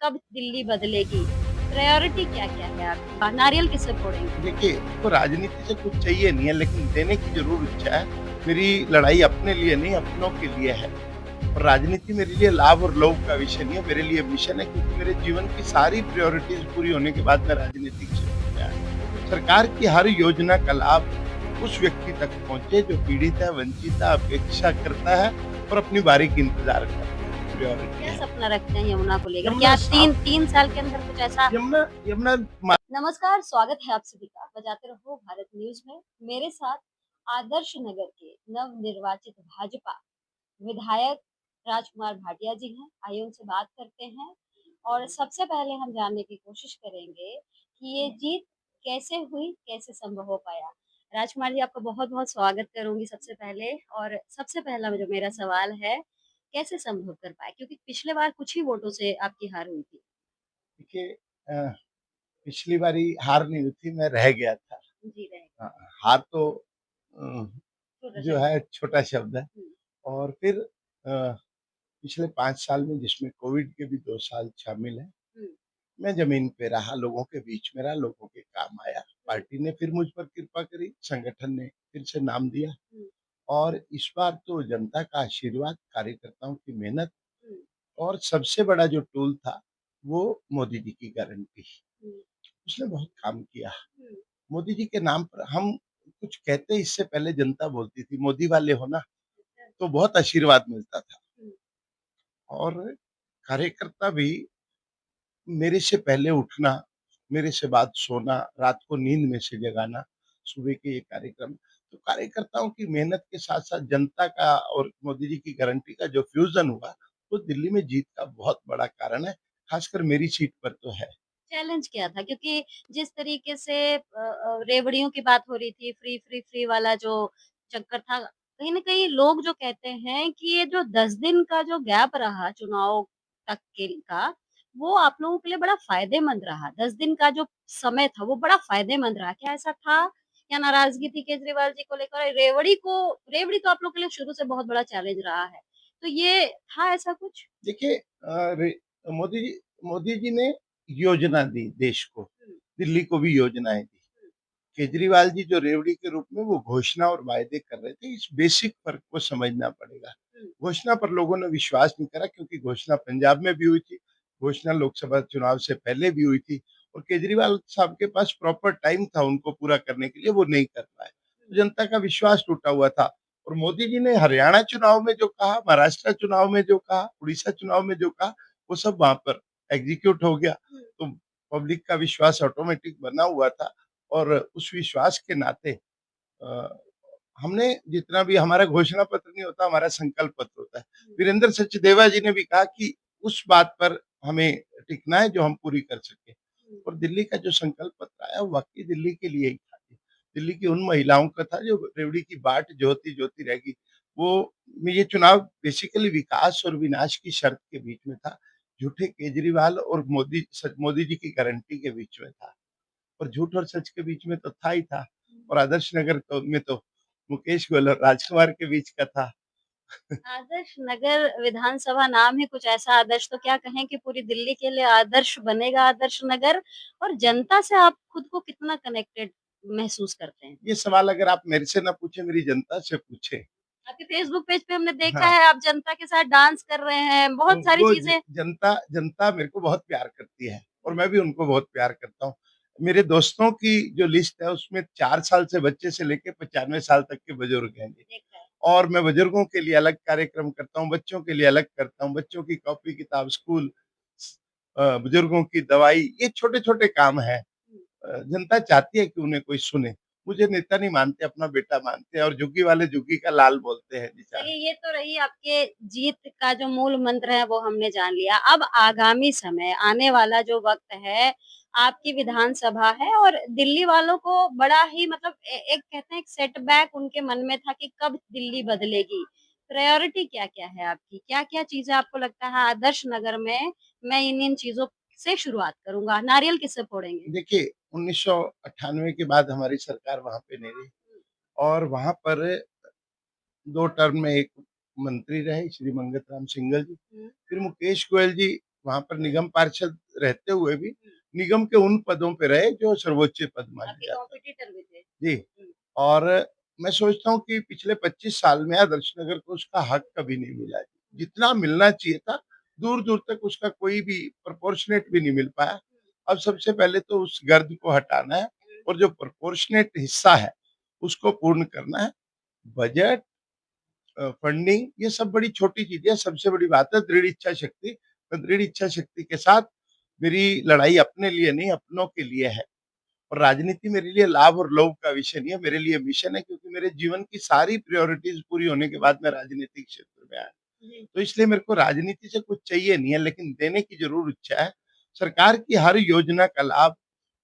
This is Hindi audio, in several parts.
कब दिल्ली बदलेगी? प्रायोरिटी क्या-क्या है आपकी? नारियल किससे फोड़ेंगे? देखिए, तो राजनीति से कुछ चाहिए नहीं है, लेकिन देने की ज़रूर इच्छा है। मेरी लड़ाई अपने लिए नहीं, अपनों के लिए है। और राजनीति मेरे लिए लाभ और लोभ का विषय नहीं है, मेरे लिए मिशन है, क्योंकि मेरे जीवन की सारी प्रायोरिटीज़ पूरी होने के बाद मैं राजनीति के क्षेत्र में आया। सरकार की हर योजना का लाभ उस व्यक्ति तक पहुँचे जो पीड़ित है, वंचित है, अपेक्षा करता है और अपनी बारी का इंतज़ार करता है। प्रायोरिटी क्या है। सपना रखते हैं यमुना को लेकर? यमुना क्या साफ 3 साल के अंदर कुछ ऐसा? यमुना यमुना मा नमस्कार, स्वागत है आप सभी का। बजाते रहो भारत न्यूज़ में। मेरे साथ आदर्श नगर के नवनिर्वाचित भाजपा विधायक राजकुमार भाटिया जी हैं। आइए उनसे बात करते हैं और सबसे पहले हम जानने की कोशिश करेंगे कि ये जीत कैसे हुई, कैसे संभव हो पाया? राजकुमार जी, आपका बहुत-बहुत स्वागत करूँगी सबसे पहले। और सबसे पहला जो मेरा सवाल है, कैसे संभव कर पाए? क्योंकि पिछले बार कुछ ही वोटों से आपकी हार हुई थी। देखिए पिछली बारी हार नहीं हुई थी, मैं रह गया था। जी, रहेगा। हाँ, हार तो अ, छोटा जो शब्द है है। छोटा शब्द है। हुँ, और फिर पिछले 5 साल में, जिसमें कोविड के भी 2 साल शामिल हैं, हुँ, मैं ज़मीन पे रहा, लोगों के बीच में रहा, लोगों के काम आया। हुँ, पार्टी ने फिर मुझ पर कृपा करी, संगठन ने फिर से नाम दिया हुँ, और इस बार तो जनता का आशीर्वाद, कार्यकर्ताओं की मेहनत हुँ, और सबसे बड़ा जो टूल था, वो मोदी जी की गारंटी। हुँ, उसने बहुत काम किया। हुँ, मोदी जी के नाम पर हम कुछ कहते, इससे पहले जनता बोलती थी, मोदी वाले हो ना, अच्छा, तो बहुत आशीर्वाद मिलता था। हुँ, और कार्यकर्ता भी मेरे से पहले उठना, मेरे से बाद सोना, रात को नींद में से जगाना, सुबह के ये कार्यक्रम। तो कार्यकर्ताओं की मेहनत के साथ-साथ जनता का और मोदी जी की गारंटी का जो फ्यूज़न हुआ, वो दिल्ली में जीत का बहुत बड़ा कारण है, खासकर मेरी सीट पर तो है। चैलेंज क्या था? क्योंकि जिस तरीके से रेवड़ियों की बात हो रही थी, फ्री वाला जो चक्कर था, कहीं न कहीं लोग जो कहते हैं कि ये जो 10 दिन का जो गैप रहा चुनाव तक के का, वो आप लोगों के लिए बड़ा फ़ायदेमंद रहा। 10 दिन का जो समय था, वो बड़ा फ़ायदेमंद रहा। क्या ऐसा था या नाराज़गी थी केजरीवाल जी को लेकर? रेवड़ी तो आप लोग के लिए शुरू से बहुत बड़ा चैलेंज रहा है। तो ये था ऐसा कुछ? देखिए रे मोदी जी ने योजना दी देश को, हुँ, दिल्ली को भी योजनाएँ दी। हुँ, केजरीवाल जी जो रेवड़ी के रूप में वो घोषणा और वायदे कर रहे थे, इस बेसिक फ़र्क को समझना पड़ेगा। हुँ, घोषणा पर लोगों ने विश्वास नहीं करा, क्योंकि घोषणा पंजाब में भी हुई थी, घोषणा लोकसभा चुनाव से पहले भी हुई थी और केजरीवाल साहब के पास प्रॉपर टाइम था उनको पूरा करने के लिए, वो नहीं कर पाए। तो हुँ, जनता का विश्वास टूटा हुआ था और मोदी जी ने हरियाणा चुनाव में जो कहा, महाराष्ट्र चुनाव में जो कहा, उड़ीसा चुनाव में जो कहा, वो सब वहाँ पर एग्ज़ीक्यूट हो गया। हुँ। तो पब्लिक का विश्वास ऑटोमेटिक बना हुआ था और उस विश्वास के नाते अ, हमने जितना भी, हमारा घोषणा पत्र नहीं होता, हमारा संकल्प पत्र होता है। हुँ, वीरेंद्र सचदेवा जी ने भी कहा कि उस बात पर हमें टिकना है जो हम पूरी कर सकें। हुँ, और दिल्ली का जो संकल्प पत्र आया, वो वाक़ई दिल्ली के लिए ही था। दिल्ली की उन महिलाओं का था जो रेवड़ी की बाट जोती-जोती रह गई। वो ये चुनाव बेसिकली विकास और विनाश की शर्त के बीच में था। झूठे केजरीवाल और मोदी जी की गारंटी के बीच में था। और झूठ और सच के बीच में तो था ही था। हुँ। और आदर्श नगर में तो मुकेश गोयल और राजकुमार के बीच का था। आदर्श नगर विधानसभा नाम ही कुछ ऐसा आदर्श, तो क्या कहें कि पूरी दिल्ली के लिए आदर्श बनेगा आदर्श नगर? और जनता से आप खुद को कितना कनेक्टेड महसूस करते हैं? ये सवाल अगर आप मेरे से ना पूछे, मेरी जनता से पूछे। आपके फेसबुक पेज पे हमने देखा हाँ, है आप जनता के साथ डांस कर रहे हैं, बहुत सारी वो चीज़ें। जनता जनता मेरे को बहुत प्यार करती है और हुँ, मैं भी उनको बहुत प्यार करता हूँ। मेरे दोस्तों की जो लिस्ट है, उसमें 4 साल से बच्चे से लेके 95 साल तक के बुजुर्ग हैं जी। देखा है। और मैं बुजुर्गों के लिए अलग कार्यक्रम करता हूँ, बच्चों के लिए अलग करता हूँ, बच्चों की कॉपी किताब, स्कूल, बुजुर्गों की दवाई, ये छोटे-छोटे काम हैं। हुँ। जनता चाहती है कि उन्हें कोई सुने। मुझे नेता नहीं मानते, अपना बेटा मानते हैं और झुग्गी वाले झुग्गी का लाल बोलते हैं जी चलिए, साहब। ये तो रही आपके जीत का जो मूल मंत्र है वो हमने जान लिया। अब आगामी समय, आने वाला जो वक़्त है, आपकी विधानसभा है और दिल्ली वालों को बड़ा ही मतलब एक कहते हैं एक सेटबैक उनके मन में था कि कब दिल्ली बदलेगी। प्रायोरिटी क्या-क्या है आपकी? क्या-क्या चीज़ें आपको लगता है आदर्श नगर में मैं इन-इन चीज़ों से शुरुआत करूँगा? नारियल किससे फोड़ेंगे? देखिए, 1998 के बाद हमारी सरकार वहाँ पे नहीं रही हुँ, और वहाँ पर 2 टर्म में एक मंत्री रहे श्री मंगत राम सिंघल जी, हुँ, फिर मुकेश गोयल जी वहाँ पर निगम पार्षद रहते हुए भी निगम के उन पदों पे रहे जो सर्वोच्च पद माने आपके जाते कॉम्पिटिटर भी थे। हैं। जी, और मैं सोचता हूँ कि पिछले 25 साल में आदर्श नगर को उसका हक कभी नहीं मिला। जितना मिलना चाहिए था, दूर-दूर तक उसका कोई भी प्रोपोर्शनेट भी नहीं मिल पाया। अब सबसे पहले तो उस गर्द को हटाना है और जो प्रोपोर्शनेट हिस्सा है, उसको पूर्ण करना है। बजट फंडिंग ये सब बड़ी छोटी चीजें हैं, सबसे बड़ी बात है दृढ़ इच्छा शक्ति। तो दृढ़ इच्छा शक्ति के साथ मेरी लड़ाई अपने लिए नहीं, अपनों के लिए है। और राजनीति मेरे लिए लाभ और लोभ का विषय नहीं है, मेरे लिए मिशन है, क्योंकि मेरे जीवन की सारी प्रायोरिटीज़ पूरी होने के बाद मैं राजनीतिक क्षेत्र में आया। जी। तो इसलिए मेरे को राजनीति से कुछ चाहिए नहीं है, लेकिन देने की ज़रूर इच्छा है। सरकार की हर योजना का लाभ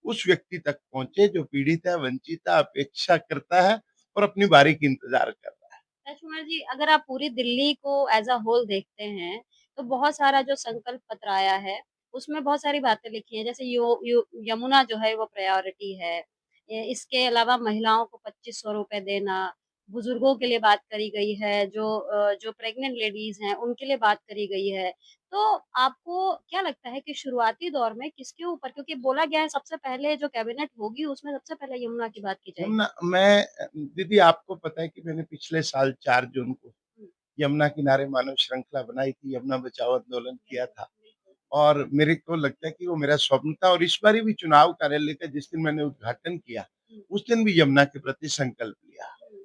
उस व्यक्ति तक पहुँचे जो पीड़ित है, वंचित है, अपेक्षा करता है और अपनी बारी की इंतज़ार कर रहा है। राजकुमार जी, अगर आप पूरी दिल्ली को एज़ अ होल देखते हैं, तो बहुत सारा जो संकल्प पत्र आया है, उसमें बहुत सारी बातें लिखी हैं, जैसे यो यो यमुना जो है वो प्रायोरिटी है। इसके अलावा महिलाओं को ₹2500 देना, बुजुर्गों के लिए बात करी गई है, जो प्रेग्नेंट लेडीज़ हैं, उनके लिए बात करी गई है। तो आपको क्या लगता है कि शुरुआती दौर में किसके ऊपर, क्योंकि बोला गया है सबसे पहले जो कैबिनेट होगी, उसमें सबसे पहले यमुना की बात की जाएगी। यमुना मैं दीदी आपको पता है कि मैंने पिछले साल 4 जून को हुँ, यमुना किनारे मानव श्रृंखला बनाई थी, यमुना बचाओ आंदोलन किया बिल्कुल, था। बिल्कुल। और मेरे को लगता है कि वो मेरा स्वप्न था, और इस बारी भी चुनाव कार्यालय का जिस दिन मैंने उद्घाटन किया, हुँ, उस दिन भी यमुना के प्रति संकल्प लिया। हुँ।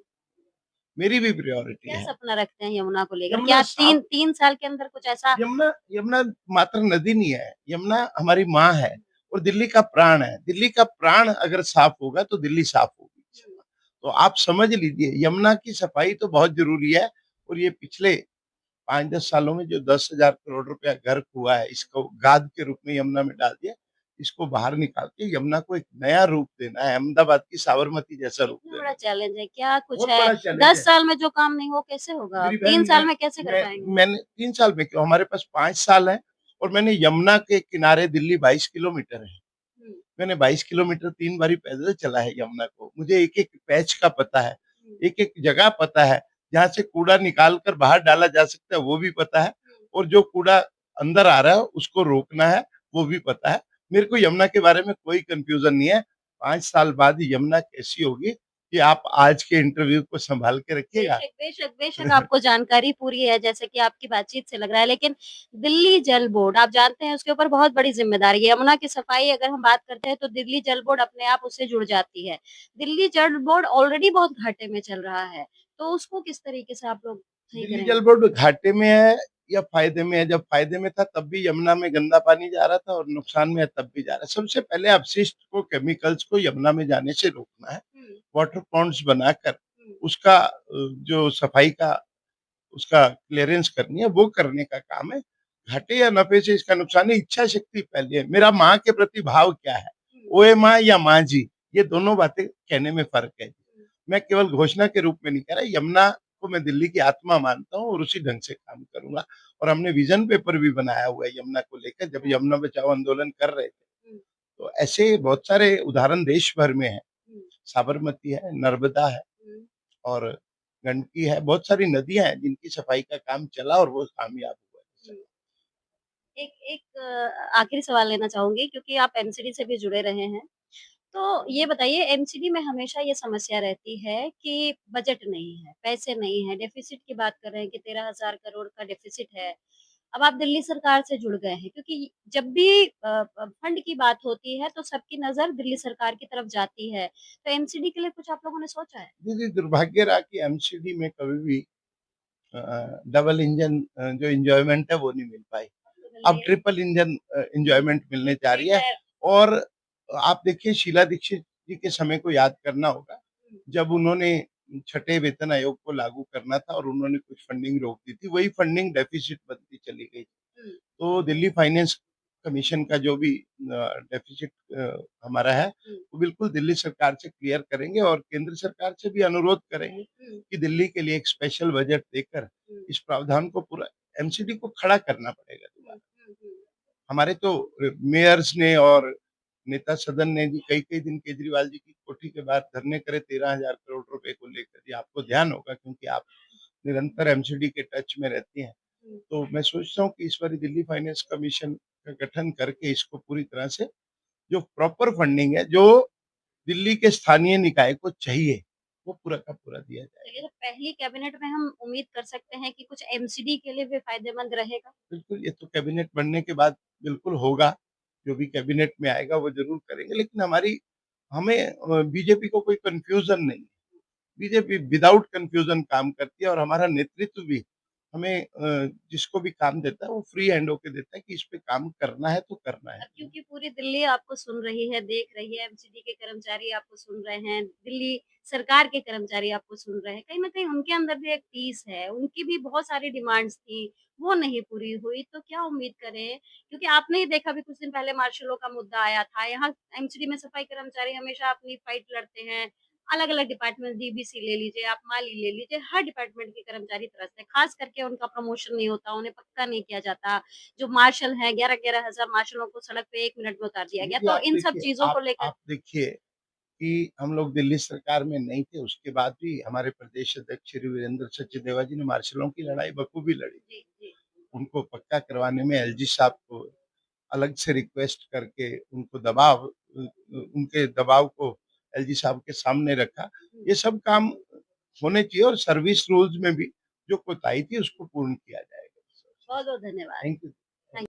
मेरी भी प्रायोरिटी क्या है। सपना रखते हैं यमुना को लेकर? यमुना क्या साफ 3 साल के अंदर कुछ ऐसा यमुना यमुना मात्र नदी नहीं है, यमुना हमारी माँ है और दिल्ली का प्राण है। दिल्ली का प्राण अगर साफ होगा तो दिल्ली साफ होगी। तो आप समझ लीजिए यमुना की सफाई तो बहुत ज़रूरी है, और ये पिछले 5-10 सालों में जो 10,000 करोड़ रुपया गर्क हुआ है, इसको गाद के रूप में यमुना में डाल दिया। इसको बाहर निकाल के यमुना को एक नया रूप देना है, अहमदाबाद की साबरमती जैसा रूप कितना देना बड़ा है। चैलेंज है? क्या कुछ बहुत है? बड़ा चैलेंज 10 है। साल में जो काम नहीं हो कैसे होगा? मेरी 3 बहन साल में कैसे कर पाएँगे? मैंने 3 साल में क्यों, हमारे पास 5 साल है, और मैंने यमुना के किनारे दिल्ली 22 किलोमीटर है। हुँ, मैंने 22 किलोमीटर 3 बारी पैदल चला है यमुना को। मुझे एक-एक पैच का पता है, हुँ, एक-एक जगह पता है, जहाँ से कूड़ा निकाल कर बाहर डाला जा सकता है वो भी पता है, हुँ। और जो कूड़ा अंदर आ रहा है उसको रोकना है वो भी पता है। मेरे को यमुना के बारे में कोई कन्फ्यूज़न नहीं है। 5 साल बाद यमुना कैसी होगी ये आप आज के इंटरव्यू को सँभाल के रखिएगा। बेशक, बेशक, बेशक आपको जानकारी पूरी है जैसे कि आपकी बातचीत से लग रहा है। लेकिन दिल्ली जल बोर्ड आप जानते हैं उसके ऊपर बहुत बड़ी ज़िम्मेदारी है। यमुना की सफाई अगर हम बात करते हैं तो दिल्ली जल बोर्ड अपने आप उससे जुड़ जाती है। दिल्ली जल बोर्ड ऑलरेडी बहुत घाटे में चल रहा है, तो उसको किस तरीके से आप लोग सही दिल्ली करेंगे? जल बोर्ड घाटे में है या फ़ायदे में है? जब फ़ायदे में था तब भी यमुना में गंदा पानी जा रहा था, और नुकसान में है तब भी जा रहा है। सबसे पहले अपशिष्ट को, केमिकल्स को यमुना में जाने से रोकना है। हुँ, वाटर पॉन्ड्स बनाकर हुँ, उसका जो सफाई का उसका क्लीयरेंस करनी है, वो करने का काम है। घाटे या नफ़े से इसका नुकसान है, इच्छा शक्ति पहले है। मेरा माँ के प्रति भाव क्या है? हुँ, ओए माँ या माँ जी, ये दोनों बातें कहने में फ़र्क है। हुँ। मैं केवल घोषणा के रूप में नहीं कह रहा, यमुना को मैं दिल्ली की आत्मा मानता हूँ और उसी ढंग से काम करूँगा। और हमने विज़न पेपर भी बनाया हुआ है यमुना को लेकर, जब यमुना बचाओ आंदोलन कर रहे थे। हुँ, तो ऐसे बहुत सारे उदाहरण देश भर में हैं। हुँ, साबरमती है, नर्मदा है, हुँ। और गंडकी है, बहुत सारी नदियाँ हैं जिनकी सफाई का काम चला और वो कामयाब हुआ। हुँ। एक एक आखिरी सवाल लेना चाहूँगी क्योंकि आप एमसीडी से भी जुड़े रहे हैं। तो ये बताइए एमसीडी में हमेशा ये समस्या रहती है कि बजट नहीं है, पैसे नहीं हैं, डेफ़िसिट की बात कर रहे हैं कि 13,000 करोड़ का डेफ़िसिट है। अब आप दिल्ली सरकार से जुड़ गए हैं क्योंकि जब भी फंड की बात होती है तो सबकी नज़र दिल्ली सरकार की तरफ जाती है। तो एमसीडी के लिए कुछ आप लोगों ने सोचा है? जी, दुर्भाग्य रहा कि एमसीडी में कभी भी डबल इंजन जो एन्जॉयमेंट है वो नहीं मिल पाई। अब तो मिल अब रही है। ट्रिपल इंजन एन्जॉयमेंट मिलने जा थ्री रही है। टायर और आप देखिए शीला दीक्षित जी के समय को याद करना होगा, हुँ, जब उन्होंने छठे वेतन आयोग को लागू करना था और उन्होंने कुछ फंडिंग रोक दी थी, वही फंडिंग डेफ़िसिट बनती चली गई। हुँ, तो दिल्ली फाइनेंस कमीशन का जो भी डेफ़िसिट हमारा है, हुँ, वो बिल्कुल दिल्ली सरकार से क्लियर करेंगे, और केंद्र सरकार से भी अनुरोध करेंगे हुँ, कि दिल्ली के लिए एक स्पेशल बजट देकर हुँ, इस प्रावधान को पूरा एमसीडी को खड़ा करना पड़ेगा हुँ, दोबारा। हुँ, हुँ। हमारे तो मेयर्स ने और नेता सदन ने भी कई-कई दिन केजरीवाल जी की कोठी के बाहर धरने करे 13,000 करोड़ रुपए को लेकर। ये आपको ध्यान होगा क्योंकि आप निरंतर एमसीडी के टच में रहती हैं। हुँ, तो मैं सोचता हूँ कि इस बारी दिल्ली फाइनेंस कमीशन का गठन करके इसको पूरी तरह से जो प्रॉपर फंडिंग है, जो दिल्ली के स्थानीय निकाय को चाहिए, वो पूरा का पूरा दिया चलिए जाएगा। तो पहली कैबिनेट में हम उम्मीद कर सकते हैं कि कुछ एमसीडी के लिए भी फ़ायदेमंद रहेगा? बिल्कुल, ये तो कैबिनेट बनने के बाद बिल्कुल होगा, जो भी कैबिनेट में आएगा वो ज़रूर करेंगे, लेकिन हमें बीजेपी को कोई कन्फ्यूज़न नहीं है। बीजेपी विदाउट कन्फ्यूज़न काम करती है और हमारा नेतृत्व भी हमें जिसको भी काम देता है वो फ्री हैंड होके देता है कि इस पे काम करना है तो करना है। क्योंकि पूरी दिल्ली आपको सुन रही है, देख रही है, एमसीडी के कर्मचारी आपको सुन रहे हैं, दिल्ली सरकार के कर्मचारी आपको सुन रहे हैं। कहीं न कहीं उनके अंदर भी एक टीस है, उनकी भी बहुत सारी डिमांड्स थी, वो नहीं पूरी हुई, तो क्या उम्मीद करें? क्योंकि आपने ही देखा अभी कुछ दिन पहले मार्शलों का मुद्दा आया था, यहाँ एमसीडी में सफाई कर्मचारी हमेशा अपनी फाइट लड़ते हैं, अलग-अलग डिपार्टमेंट डीबीसी ले लीजिए, आप माली ले लीजिए, हर डिपार्टमेंट के कर्मचारी तरसते हैं, खास करके उनका प्रमोशन नहीं होता, उन्हें पक्का नहीं किया जाता। जो मार्शल हैं 11-11 हज़ार मार्शलों को सड़क पे 1 मिनट में उतार दिया गया। जी, तो इन सब चीज़ों को लेकर आप देखिए कि हम लोग दिल्ली सरकार में नहीं थे, उसके बाद भी हमारे प्रदेश अध्यक्ष श्री वीरेंद्र सचदेवा जी ने मार्शलों की लड़ाई बखूबी लड़ी। जी, जी। उनको पक्का करवाने में एलजी साहब को अलग से रिक्वेस्ट करके उनको उनके दबाव को एलजी साहब के सामने रखा। हुँ, ये सब काम होने चाहिए और सर्विस रूल्स में भी जो कोताही थी उसको पूर्ण किया जाएगा। बहुत-बहुत धन्यवाद। Thank you.